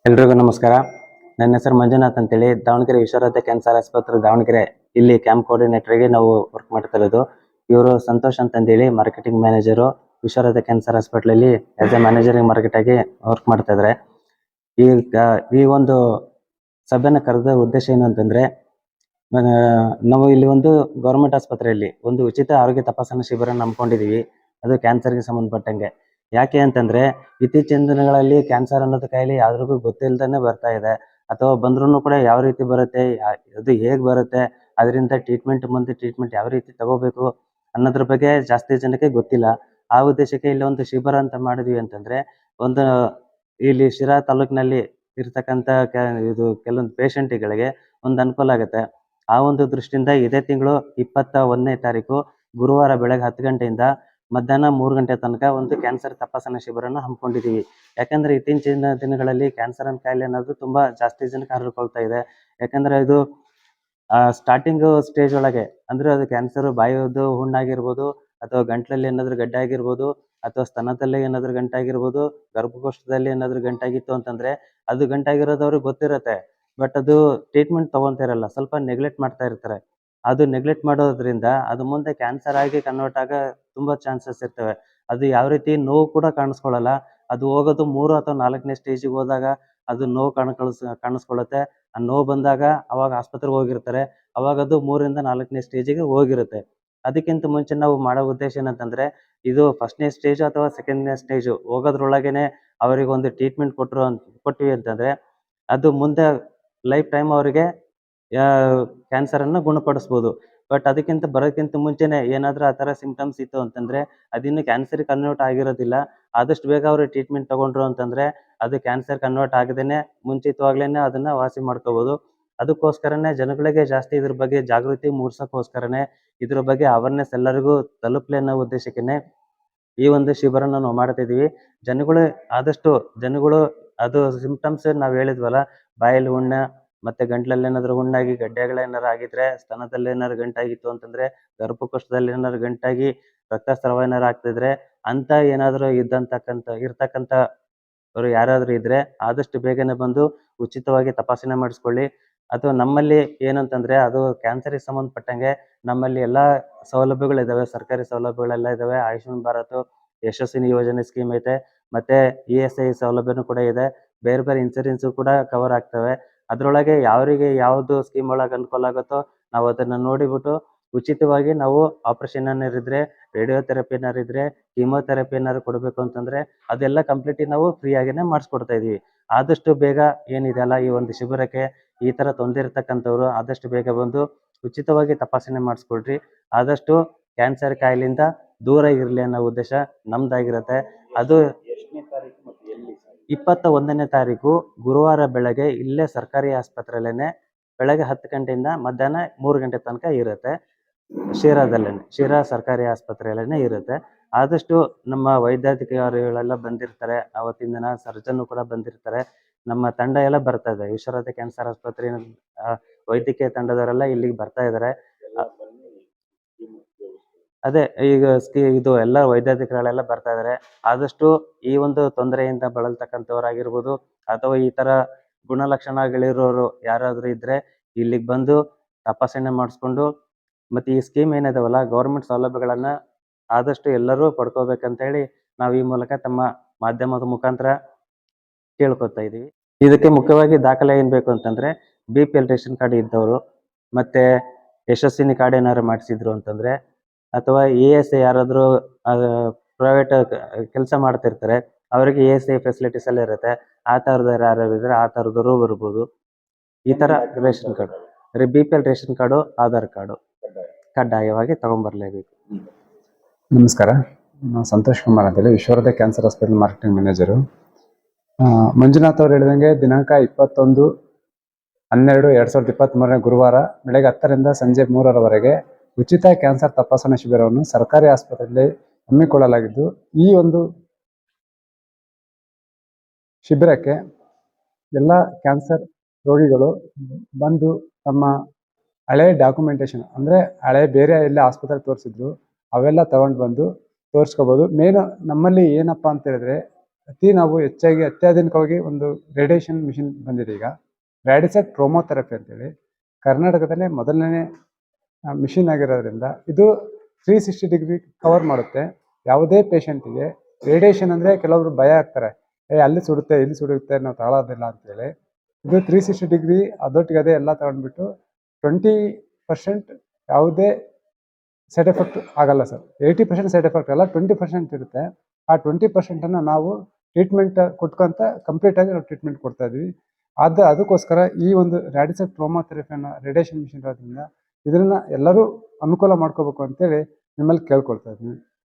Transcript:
ಎಲ್ರಿಗೂ ನಮಸ್ಕಾರ. ನನ್ನ ಹೆಸರು ಮಂಜುನಾಥ್ ಅಂತೇಳಿ, ದಾವಣಗೆರೆ ವಿಶ್ವರಥ ಕ್ಯಾನ್ಸರ್ ಆಸ್ಪತ್ರೆ ದಾವಣಗೆರೆ ಇಲ್ಲಿ ಕ್ಯಾಂಪ್ ಕೋಆರ್ಡಿನೇಟರ್ಗೆ ನಾವು ವರ್ಕ್ ಮಾಡ್ತಾ ಇರೋದು. ಇವರು ಸಂತೋಷ್ ಅಂತಂದೇಳಿ ಮಾರ್ಕೆಟಿಂಗ್ ಮ್ಯಾನೇಜರು ವಿಶ್ವರಥ ಕ್ಯಾನ್ಸರ್ ಹಾಸ್ಪಿಟ್ಲಲ್ಲಿ ಆಸ್ ಎ ಮ್ಯಾನೇಜರಿಂಗ್ ಮಾರ್ಕೆಟ್ ಆಗಿ ವರ್ಕ್ ಮಾಡ್ತಾ ಇದ್ದಾರೆ. ಈ ಒಂದು ಸಭೆನ ಕರೆದ ಉದ್ದೇಶ ಏನು ಅಂತಂದ್ರೆ, ನಾವು ಇಲ್ಲಿ ಒಂದು ಗೌರ್ಮೆಂಟ್ ಆಸ್ಪತ್ರೆಯಲ್ಲಿ ಒಂದು ಉಚಿತ ಆರೋಗ್ಯ ತಪಾಸಣಾ ಶಿಬಿರ ನಂಬ್ಕೊಂಡಿದೀವಿ. ಅದು ಕ್ಯಾನ್ಸರ್ಗೆ ಸಂಬಂಧಪಟ್ಟಂಗೆ. ಯಾಕೆ ಅಂತಂದ್ರೆ, ಇತ್ತೀಚಿನ ದಿನಗಳಲ್ಲಿ ಕ್ಯಾನ್ಸರ್ ಅನ್ನೋದು ಕಾಯಿಲೆ ಯಾವ್ದ್ರಿಗೂ ಗೊತ್ತಿಲ್ದೇನೆ ಬರ್ತಾ ಇದೆ. ಅಥವಾ ಬಂದ್ರೂ ಕೂಡ ಯಾವ ರೀತಿ ಬರುತ್ತೆ, ಅದು ಹೇಗ್ ಬರುತ್ತೆ, ಅದರಿಂದ ಮುಂದೆ ಟ್ರೀಟ್ಮೆಂಟ್ ಯಾವ ರೀತಿ ತಗೋಬೇಕು ಅನ್ನೋದ್ರ ಬಗ್ಗೆ ಜಾಸ್ತಿ ಜನಕ್ಕೆ ಗೊತ್ತಿಲ್ಲ. ಆ ಉದ್ದೇಶಕ್ಕೆ ಇಲ್ಲಿ ಒಂದು ಶಿಬಿರ ಅಂತ ಮಾಡಿದ್ವಿ ಅಂತಂದ್ರೆ, ಒಂದು ಇಲ್ಲಿ ಶಿರಾ ತಾಲೂಕಿನಲ್ಲಿ ಇರ್ತಕ್ಕಂಥ ಕೆಲವೊಂದು ಪೇಷಂಟ್ಗಳಿಗೆ ಒಂದು ಅನುಕೂಲ ಆಗುತ್ತೆ. ಆ ಒಂದು ದೃಷ್ಟಿಯಿಂದ ಇದೇ ತಿಂಗಳು 21ನೇ ತಾರೀಕು ಗುರುವಾರ ಬೆಳಗ್ಗೆ 10 ಗಂಟೆಯಿಂದ ಮಧ್ಯಾಹ್ನ 3 ಗಂಟೆ ತನಕ ಒಂದು ಕ್ಯಾನ್ಸರ್ ತಪಾಸಣಾ ಶಿಬಿರನ ಹಮ್ಮಿಕೊಂಡಿದ್ದೀವಿ. ಯಾಕಂದ್ರೆ ಇತ್ತೀಚಿನ ದಿನಗಳಲ್ಲಿ ಕ್ಯಾನ್ಸರ್ ಅಂತ ಕಾಯಿಲೆ ಅನ್ನೋದು ತುಂಬಾ ಜಾಸ್ತಿ ಜನಕ್ಕೆ ಹರಡ್ಕೊಳ್ತಾ ಇದೆ. ಯಾಕಂದ್ರೆ ಇದು ಸ್ಟಾರ್ಟಿಂಗ್ ಸ್ಟೇಜ್ ಒಳಗೆ, ಅಂದ್ರೆ ಅದು ಕ್ಯಾನ್ಸರ್ ಬಾಯಿದು ಹುಣ್ಣಾಗಿರ್ಬೋದು, ಅಥವಾ ಗಂಟ್ಲಲ್ಲಿ ಏನಾದ್ರು ಗಡ್ಡೆ ಆಗಿರ್ಬೋದು, ಅಥವಾ ಸ್ತನದಲ್ಲಿ ಏನಾದ್ರು ಗಂಟಾಗಿರ್ಬೋದು, ಗರ್ಭಕೋಶದಲ್ಲಿ ಏನಾದ್ರು ಗಂಟಾಗಿತ್ತು ಅಂತಂದ್ರೆ ಅದು ಗಂಟಾಗಿರೋದು ಅವ್ರಿಗೆ ಗೊತ್ತಿರತ್ತೆ. ಬಟ್ ಅದು ಟ್ರೀಟ್ಮೆಂಟ್ ತಗೊಂತಾ ಇರಲ್ಲ, ಸ್ವಲ್ಪ ನೆಗ್ಲೆಕ್ಟ್ ಮಾಡ್ತಾ ಇರ್ತಾರೆ. ಅದು ನೆಗ್ಲೆಕ್ಟ್ ಮಾಡೋದ್ರಿಂದ ಅದು ಮುಂದೆ ಕ್ಯಾನ್ಸರ್ ಆಗಿ ಕನ್ವರ್ಟ್ ಆಗ ತುಂಬಾ ಚಾನ್ಸಸ್ ಇರ್ತವೆ. ಅದು ಯಾವ ರೀತಿ ನೋವು ಕೂಡ ಕಾಣಿಸ್ಕೊಳ್ಳಲ್ಲ. ಅದು ಹೋಗೋದು 3 ಅಥವಾ 4ನೇ ಸ್ಟೇಜಿಗೆ ಹೋದಾಗ ಅದು ನೋವು ಕಾಣಿಸ್ಕೊಳ್ಳುತ್ತೆ. ಆ ನೋವು ಬಂದಾಗ ಅವಾಗ ಆಸ್ಪತ್ರೆಗೆ ಹೋಗಿರ್ತಾರೆ. ಅವಾಗ ಅದು 3ರಿಂದ 4ನೇ ಸ್ಟೇಜಿಗೆ ಹೋಗಿರುತ್ತೆ. ಅದಕ್ಕಿಂತ ಮುಂಚೆ ನಾವು ಮಾಡೋ ಉದ್ದೇಶ ಏನಂತಂದ್ರೆ, ಇದು 1ನೇ ಸ್ಟೇಜ್ ಅಥವಾ 2ನೇ ಸ್ಟೇಜ್ ಹೋಗೋದ್ರೊಳಗೇನೆ ಅವರಿಗೆ ಒಂದು ಟ್ರೀಟ್ಮೆಂಟ್ ಕೊಟ್ವಿ ಅಂತಂದ್ರೆ, ಅದು ಮುಂದೆ ಲೈಫ್ ಟೈಮ್ ಅವರಿಗೆ ಕ್ಯಾನ್ಸರ್ ಅನ್ನು ಗುಣಪಡಿಸ್ಬೋದು. ಬಟ್ ಬರೋಕ್ಕಿಂತ ಮುಂಚೆನೆ ಏನಾದ್ರೂ ಆ ಥರ ಸಿಂಪ್ಟಮ್ಸ್ ಇತ್ತು ಅಂತಂದ್ರೆ, ಅದಿನ್ನು ಕ್ಯಾನ್ಸರ್ ಕನ್ವರ್ಟ್ ಆಗಿರೋದಿಲ್ಲ. ಆದಷ್ಟು ಬೇಗ ಅವರು ಟ್ರೀಟ್ಮೆಂಟ್ ತಗೊಂಡ್ರು ಅಂತಂದ್ರೆ ಅದು ಕ್ಯಾನ್ಸರ್ ಕನ್ವರ್ಟ್ ಆಗದೇನೆ ಮುಂಚಿತವಾಗ್ಲೇನೆ ಅದನ್ನ ವಾಸಿ ಮಾಡ್ಕೋಬಹುದು. ಅದಕ್ಕೋಸ್ಕರನೇ ಜನಗಳಿಗೆ ಜಾಸ್ತಿ ಇದ್ರ ಬಗ್ಗೆ ಜಾಗೃತಿ ಮೂಡ್ಸಕ್ಕೋಸ್ಕರನೇ, ಇದ್ರ ಬಗ್ಗೆ ಅವೇರ್ನೆಸ್ ಎಲ್ಲರಿಗೂ ತಲುಪ್ಲಿ ಅನ್ನೋ ಉದ್ದೇಶಕ್ಕೆನೆ ಈ ಒಂದು ಶಿಬಿರನ ನಾವು ಮಾಡ್ತಾ ಇದೀವಿ. ಜನಗಳು ಅದು ಸಿಂಪ್ಟಮ್ಸ್ ನಾವ್ ಹೇಳಿದ್ವಲ್ಲ, ಬಾಯಲ್ಲಿ ಹುಣ್ಣ, ಮತ್ತೆ ಗಂಟ್ಲಲ್ಲಿ ಏನಾದ್ರು ಹುಣ್ಣಾಗಿ ಗಡ್ಡೆಗಳೇನಾರು ಆಗಿದ್ರೆ, ಸ್ತನದಲ್ಲಿ ಏನಾದ್ರು ಗಂಟಾಗಿತ್ತು ಅಂತಂದ್ರೆ, ಗರ್ಭಕೋಶದಲ್ಲಿ ಏನಾದ್ರು ಗಂಟಾಗಿ ರಕ್ತಸ್ರಾವ ಏನಾರು ಆಗ್ತಿದ್ರೆ, ಅಂತ ಏನಾದ್ರು ಇರ್ತಕ್ಕಂಥ ಅವ್ರು ಯಾರಾದ್ರೂ ಇದ್ರೆ ಆದಷ್ಟು ಬೇಗನೆ ಬಂದು ಉಚಿತವಾಗಿ ತಪಾಸಣೆ ಮಾಡಿಸ್ಕೊಳ್ಳಿ. ಅಥವಾ ನಮ್ಮಲ್ಲಿ ಏನಂತಂದ್ರೆ, ಅದು ಕ್ಯಾನ್ಸರ್ಗೆ ಸಂಬಂಧಪಟ್ಟಂಗೆ ನಮ್ಮಲ್ಲಿ ಎಲ್ಲಾ ಸೌಲಭ್ಯಗಳಿದಾವೆ, ಸರ್ಕಾರಿ ಸೌಲಭ್ಯಗಳೆಲ್ಲ ಇದಾವೆ. ಆಯುಷ್ಮಾನ್ ಭಾರತ್, ಯಶಸ್ವಿನಿ ಯೋಜನೆ ಸ್ಕೀಮ್ ಐತೆ, ಮತ್ತೆ ESI ಸೌಲಭ್ಯನೂ ಕೂಡ ಇದೆ. ಬೇರೆ ಬೇರೆ ಇನ್ಸೂರೆನ್ಸ್ ಕೂಡ ಕವರ್ ಆಗ್ತವೆ. ಅದ್ರೊಳಗೆ ಯಾವ್ರಿಗೆ ಯಾವ್ದು ಸ್ಕೀಮ್ ಒಳಗೆ ಅನುಕೂಲ ಆಗುತ್ತೋ ನಾವು ಅದನ್ನ ನೋಡಿಬಿಟ್ಟು ಉಚಿತವಾಗಿ ನಾವು ಆಪರೇಷನ್ ಏನಾರು ಇದ್ರೆ, ರೇಡಿಯೋಥೆರಪಿ ಏನಾರು ಇದ್ರೆ, ಕೀಮೋಥೆರಪಿ ಏನಾರು ಕೊಡಬೇಕು ಅಂತಂದ್ರೆ ಅದೆಲ್ಲ ಕಂಪ್ಲೀಟ್ ನಾವು ಫ್ರೀ ಆಗಿನೇ ಮಾಡಿಸ್ಕೊಡ್ತಾ ಇದೀವಿ. ಆದಷ್ಟು ಬೇಗ ಏನಿದೆಯಲ್ಲ, ಈ ಒಂದು ಶಿಬಿರಕ್ಕೆ ಈ ತರ ತೊಂದರೆ ಇರ್ತಕ್ಕಂಥವ್ರು ಆದಷ್ಟು ಬೇಗ ಬಂದು ಉಚಿತವಾಗಿ ತಪಾಸಣೆ ಮಾಡಿಸ್ಕೊಳ್ರಿ. ಆದಷ್ಟು ಕ್ಯಾನ್ಸರ್ ಕಾಯಿಲೆಯಿಂದ ದೂರ ಇರಲಿ ಅನ್ನೋ ಉದ್ದೇಶ ನಮ್ದಾಗಿರುತ್ತೆ. ಅದು 21ನೇ ತಾರೀಕು ಗುರುವಾರ ಬೆಳಗ್ಗೆ ಇಲ್ಲೇ ಸರ್ಕಾರಿ ಆಸ್ಪತ್ರೆಯಲ್ಲೇನೆ ಬೆಳಗ್ಗೆ 10 ಗಂಟೆಯಿಂದ ಮಧ್ಯಾಹ್ನ 3 ಗಂಟೆ ತನಕ ಇರುತ್ತೆ. ಶಿರಾ ಸರ್ಕಾರಿ ಆಸ್ಪತ್ರೆಯಲ್ಲೇನೆ ಇರುತ್ತೆ. ಆದಷ್ಟು ನಮ್ಮ ವೈದ್ಯಾಧಿಕಾರಿಗಳೆಲ್ಲ ಬಂದಿರ್ತಾರೆ. ಅವತ್ತಿನ ದಿನ ಸರ್ಜನ್ ಕೂಡ ಬಂದಿರ್ತಾರೆ. ನಮ್ಮ ತಂಡ ಎಲ್ಲ ಬರ್ತಾ ಇದೆ. ವಿಶ್ವರಥ ಕ್ಯಾನ್ಸರ್ ಆಸ್ಪತ್ರೆ ವೈದ್ಯಕೀಯ ತಂಡದವರೆಲ್ಲ ಇಲ್ಲಿಗೆ ಬರ್ತಾ ಇದ್ದಾರೆ. ಅದೇ ಈಗ ಇದು ಎಲ್ಲ ವೈದ್ಯಾಧಿಕಾರಿಗಳೆಲ್ಲ ಬರ್ತಾ ಇದಾರೆ. ಆದಷ್ಟು ಈ ಒಂದು ತೊಂದರೆಯಿಂದ ಬಳಲ್ತಕ್ಕಂಥವ್ರಾಗಿರ್ಬೋದು, ಅಥವಾ ಈ ತರ ಗುಣಲಕ್ಷಣಗಳಿರೋರು ಯಾರಾದ್ರೂ ಇದ್ರೆ ಇಲ್ಲಿಗೆ ಬಂದು ತಪಾಸಣೆ ಮಾಡಿಸ್ಕೊಂಡು, ಮತ್ತೆ ಈ ಸ್ಕೀಮ್ ಏನಿದಾವಲ್ಲ, ಗೌರ್ಮೆಂಟ್ ಸೌಲಭ್ಯಗಳನ್ನ ಆದಷ್ಟು ಎಲ್ಲರೂ ಪಡ್ಕೋಬೇಕಂತ ಹೇಳಿ ನಾವು ಈ ಮೂಲಕ ತಮ್ಮ ಮಾಧ್ಯಮದ ಮುಖಾಂತರ ಕೇಳ್ಕೊತಾ ಇದೀವಿ. ಇದಕ್ಕೆ ಮುಖ್ಯವಾಗಿ ದಾಖಲೆ ಏನ್ ಬೇಕು ಅಂತಂದ್ರೆ, BPL ರೇಷನ್ ಕಾರ್ಡ್ ಇದ್ದವರು, ಮತ್ತೆ ಯಶಸ್ವಿನಿ ಕಾರ್ಡ್ ಏನಾದ್ರು ಮಾಡಿಸಿದ್ರು ಅಂತಂದ್ರೆ, ಅಥವಾ ESI ಯಾರಾದ್ರೂ ಪ್ರೈವೇಟ್ ಕೆಲಸ ಮಾಡ್ತಿರ್ತಾರೆ, ಅವರಿಗೆ ESI ಫೆಸಿಲಿಟೀಸ್ ಎಲ್ಲ ಇರುತ್ತೆ. ಆ ತರದವ್ರು ಯಾರ್ಯಾರು ಇದ್ರೆ ಆ ತರದವರು ಬರ್ಬೋದು. ಈ ತರ ration card, BPL ration card, Aadhaar card ಕಡ್ಡಾಯವಾಗಿ ತಗೊಂಡ್ಬರ್ಲೇಬೇಕು. ನಮಸ್ಕಾರ, ನಾನು ಸಂತೋಷ್ ಕುಮಾರ್ ಅಂತೇಳಿ Vishwaratha cancer hospital marketing manager. Manjunath ಅವರು ಹೇಳಿದಂಗೆ ದಿನಾಂಕ 21/12/2023 ಗುರುವಾರ ಬೆಳಗ್ಗೆ 10ರಿಂದ ಸಂಜೆ 3ರವರೆಗೆ ಉಚಿತ ಕ್ಯಾನ್ಸರ್ ತಪಾಸಣಾ ಶಿಬಿರವನ್ನು ಸರ್ಕಾರಿ ಆಸ್ಪತ್ರೆಯಲ್ಲಿ ಹಮ್ಮಿಕೊಳ್ಳಲಾಗಿದ್ದು, ಈ ಒಂದು ಶಿಬಿರಕ್ಕೆ ಎಲ್ಲ ಕ್ಯಾನ್ಸರ್ ರೋಗಿಗಳು ಬಂದು ತಮ್ಮ ಹಳೆ ಡಾಕ್ಯುಮೆಂಟೇಶನ್, ಅಂದ್ರೆ ಹಳೆ ಬೇರೆ ಎಲ್ಲ ಆಸ್ಪತ್ರೆ ತೋರಿಸಿದ್ರು ಅವೆಲ್ಲ ತಗೊಂಡು ಬಂದು ತೋರಿಸ್ಕೋಬಹುದು. ಮೇನ್ ನಮ್ಮಲ್ಲಿ ಏನಪ್ಪಾ ಅಂತ ಹೇಳಿದ್ರೆ, ನಾವು ಹೆಚ್ಚಾಗಿ ಅತ್ಯಾಧುನಿಕವಾಗಿ ಒಂದು ರೇಡಿಯೇಷನ್ ಮಿಷಿನ್ ಬಂದಿದೆ ಈಗ, ರ್ಯಾಡಿಸೆಟ್ ಟ್ರೋಮೋಥೆರಪಿ ಅಂತೇಳಿ. ಕರ್ನಾಟಕದಲ್ಲೇ ಮೊದಲನೇ ಮಿಷಿನ್ ಆಗಿರೋದ್ರಿಂದ ಇದು 360 ಡಿಗ್ರಿ ಕವರ್ ಮಾಡುತ್ತೆ. ಯಾವುದೇ ಪೇಷಂಟಿಗೆ ರೇಡಿಯೇಷನ್ ಅಂದರೆ ಕೆಲವರು ಭಯ ಆಗ್ತಾರೆ, ಅಲ್ಲಿ ಸುಡುತ್ತೆ ಇಲ್ಲಿ ಸುಡುತ್ತೆ ನಾವು ತಾಳೋದಿಲ್ಲ ಅಂತೇಳಿ. ಇದು 360 ಡಿಗ್ರಿ ಅದೊಟ್ಟಿಗೆ ಅದೇ ಎಲ್ಲ ತಗೊಂಡ್ಬಿಟ್ಟು 20% ಯಾವುದೇ ಸೈಡ್ ಎಫೆಕ್ಟ್ ಆಗಲ್ಲ ಸರ್. 80% ಸೈಡ್ ಎಫೆಕ್ಟ್ ಅಲ್ಲ, 20% ಇರುತ್ತೆ. ಆ 20%ಅನ್ನು ನಾವು ಟ್ರೀಟ್ಮೆಂಟ್ ಕೊಟ್ಕೊಂತ ಕಂಪ್ಲೀಟಾಗಿ ನಾವು ಟ್ರೀಟ್ಮೆಂಟ್ ಕೊಡ್ತಾ ಇದ್ವಿ. ಅದಕ್ಕೋಸ್ಕರ ಈ ಒಂದು ರ್ಯಾಡಿಸೆಟ್ ಟ್ರೋಮೋಥೆರಪಿಯನ್ನು ರೇಡಿಯೇಷನ್ ಮಿಷಿನ್ ಇರೋದ್ರಿಂದ ಇದನ್ನ ಎಲ್ಲರೂ ಅನುಕೂಲ ಮಾಡ್ಕೋಬೇಕು ಅಂತೇಳಿ ನಿಮ್ಮಲ್ಲಿ ಕೇಳ್ಕೊಳ್ತಾ ಇದ್ವಿ.